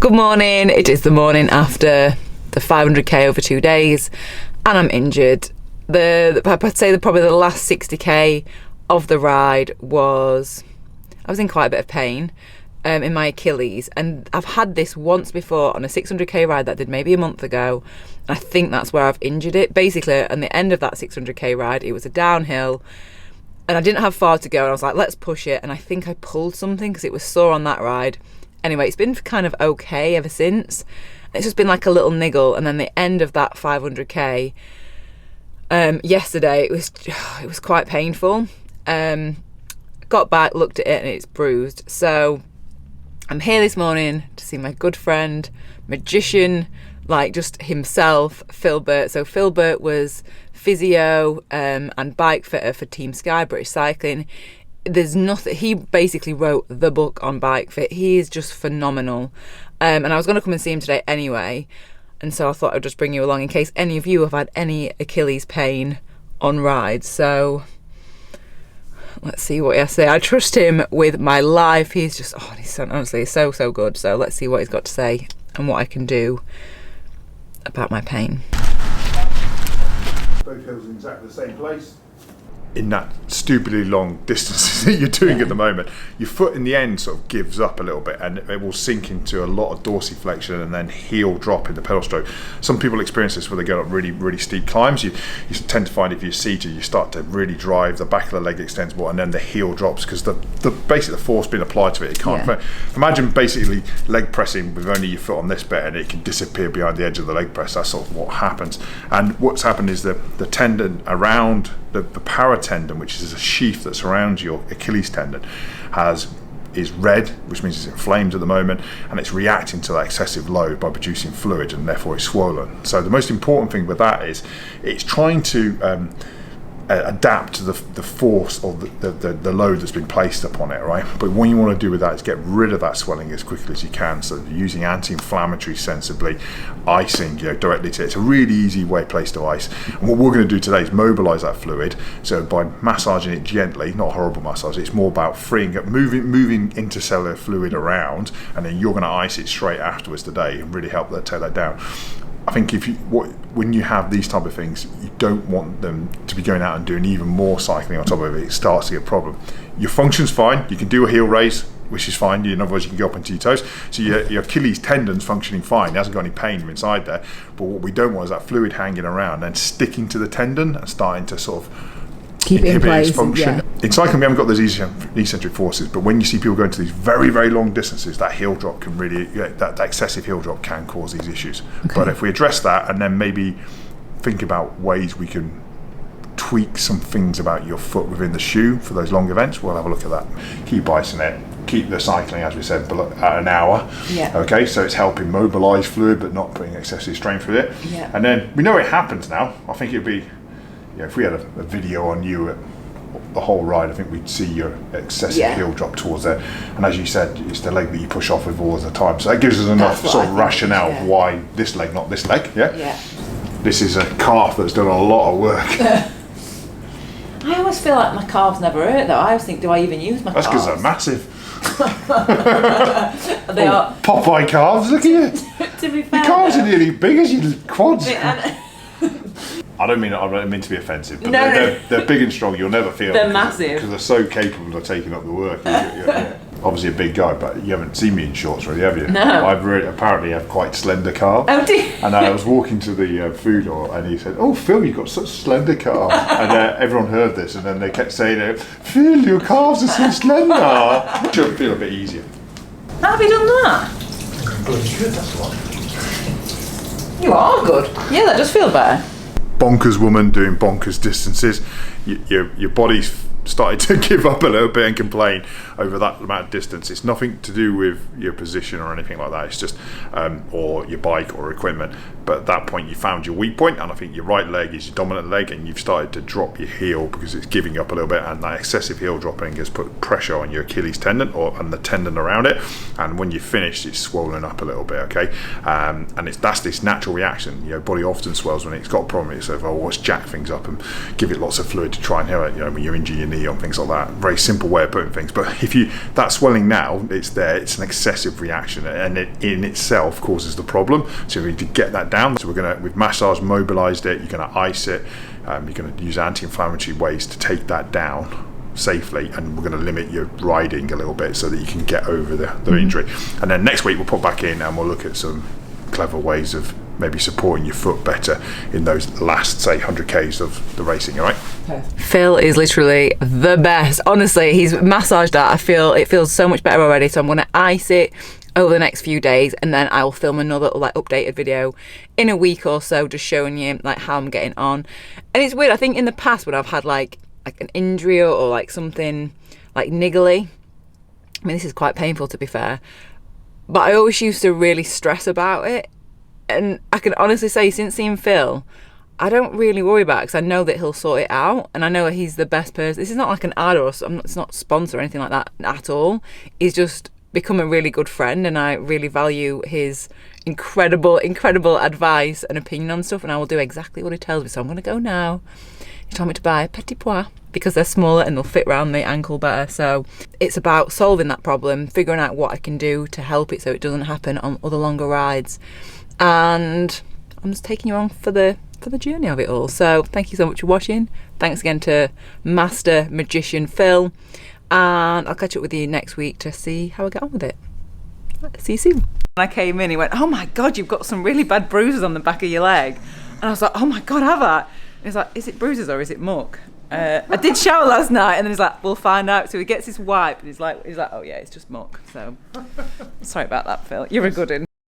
Good morning. It is the morning after the 500k over 2 days, and I'm injured. I'd say probably the last 60k of the ride I was in quite a bit of pain in my Achilles, and I've had this once before on a 600k ride that I did maybe a month ago, and I think that's where I've injured it. Basically, at the end of that 600k ride, it was a downhill, and I didn't have far to go, and I was like, let's push it, and I think I pulled something because it was sore on that ride. Anyway, it's been kind of okay ever since. It's just been like a little niggle, and then the end of that 500k yesterday, it was quite painful. Got back, looked at it, and it's bruised. So I'm here this morning to see my good friend, magician, like just himself, Phil Burt. So Phil Burt was physio and bike fitter for Team Sky, British Cycling. There's nothing, he basically wrote the book on bike fit. He is just phenomenal. And I was going to come and see him today anyway, and so I thought I'd just bring you along in case any of you have had any Achilles pain on rides. So let's see what he has to say. I trust him with my life. He's just, honestly so good. So let's see what he's got to say and what I can do about my pain. Both hills in exactly the same place. In that stupidly long distances that you're doing at the moment, your foot in the end sort of gives up a little bit, and it will sink into a lot of dorsiflexion and then heel drop in the pedal stroke. Some people experience this where they go up really steep climbs. You tend to find if you're seated, you start to really drive, the back of the leg extends more, and then the heel drops because basically the force being applied to it can't. Yeah. Imagine basically leg pressing with only your foot on this bit, and it can disappear behind the edge of the leg press. That's sort of what happens. And what's happened is the tendon around the paratendon, which is a sheath that surrounds your Achilles tendon, is red, which means it's inflamed at the moment, and it's reacting to that excessive load by producing fluid, and therefore it's swollen. So the most important thing with that is it's trying to adapt to the force or the load that's been placed upon it, right? But what you want to do with that is get rid of that swelling as quickly as you can. So using anti-inflammatory sensibly, icing directly to it. It's a really easy place to ice. And what we're going to do today is mobilize that fluid. So by massaging it gently, not a horrible massage, it's more about freeing up, moving intercellular fluid around, and then you're going to ice it straight afterwards today and really help take that down. I think when you have these type of things, you don't want them to be going out and doing even more cycling on top of it. It starts to get a problem. Your function's fine. You can do a heel raise, which is fine. In other words, you can go up onto your toes. So your Achilles tendon's functioning fine. It hasn't got any pain inside there. But what we don't want is that fluid hanging around and sticking to the tendon and starting to sort of keep it in place. Function. Yeah. In cycling, we haven't got those eccentric forces, but when you see people going to these very long distances, that heel drop can really, that excessive heel drop can cause these issues. Okay. But if we address that and then maybe think about ways we can tweak some things about your foot within the shoe for those long events, we'll have a look at that. Keep icing it. Keep the cycling, as we said, at an hour. Yeah. Okay, so it's helping mobilise fluid, but not putting excessive strain through it. Yeah. And then we know it happens now. I think it'd be, if we had a video on you at the whole ride, I think we'd see your excessive heel drop towards there. And as you said, it's the leg that you push off with all the time. So that gives us enough sort of rationale of why this leg, not this leg. Yeah. Yeah. This is a calf that's done a lot of work. I always feel like my calves never hurt though. I always think, do I even use my calves? That's because they're massive. They are Popeye calves. Look at you. To be fair, your calves are nearly big as your quads. I don't mean to be offensive, but they're big and strong. You'll never feel they're massive because they're so capable of taking up the work. You're obviously a big guy, but you haven't seen me in shorts, really, have you? No. Apparently have quite slender calves. Oh dear. And I was walking to the food hall, and he said, "Oh, Phil, you've got such slender calves." And everyone heard this, and then they kept saying, "Phil, your calves are so slender." It should feel a bit easier. How have you done that? Bloody good, that's what. You are good. Yeah, that does feel better. Bonkers woman doing bonkers distances. Your body's started to give up a little bit and complain over that amount of distance. It's nothing to do with your position or anything like that. It's just or your bike or equipment. But at that point you found your weak point, and I think your right leg is your dominant leg, and you've started to drop your heel because it's giving up a little bit, and that excessive heel dropping has put pressure on your Achilles tendon and the tendon around it, and when you're finished it's swollen up a little bit. Okay, and that's this natural reaction. Body often swells when it's got a problem. It's like, let's jack things up and give it lots of fluid to try and heal it. When you're injuring your knee knee on things like that. Very simple way of putting things. But if that swelling now, it's there, it's an excessive reaction, and it in itself causes the problem. So we need to get that down. So we've massaged, mobilized it, you're going to ice it, you're going to use anti-inflammatory ways to take that down safely, and we're going to limit your riding a little bit so that you can get over the injury. And then next week we'll put back in and we'll look at some clever ways of maybe supporting your foot better in those last, say, 100Ks of the racing, all right? Phil is literally the best. Honestly, he's massaged that. I feel it feels so much better already, so I'm going to ice it over the next few days, and then I will film another like updated video in a week or so, just showing you like how I'm getting on. And it's weird, I think in the past when I've had like an injury or like something like niggly, I mean, this is quite painful to be fair, but I always used to really stress about it. And I can honestly say, since seeing Phil, I don't really worry about it, because I know that he'll sort it out, and I know that he's the best person. This is not like an ad, or it's not sponsor or anything like that at all. He's just become a really good friend, and I really value his incredible advice and opinion on stuff, and I will do exactly what he tells me. So I'm going to go now. He told me to buy Petit Pois because they're smaller and they'll fit around the ankle better. So it's about solving that problem, figuring out what I can do to help it so it doesn't happen on other longer rides. And I'm just taking you on for the journey of it all. So thank you so much for watching. Thanks again to Master Magician Phil, and I'll catch up with you next week to see how I get on with it. See you soon. When I came in, he went, "Oh my God, you've got some really bad bruises on the back of your leg." And I was like, "Oh my God, have I?" And he's like, "Is it bruises or is it muck?" I did shower last night, and then he's like, "We'll find out." So he gets his wipe, and he's like, "Oh yeah, it's just muck." So sorry about that, Phil. You're a good one.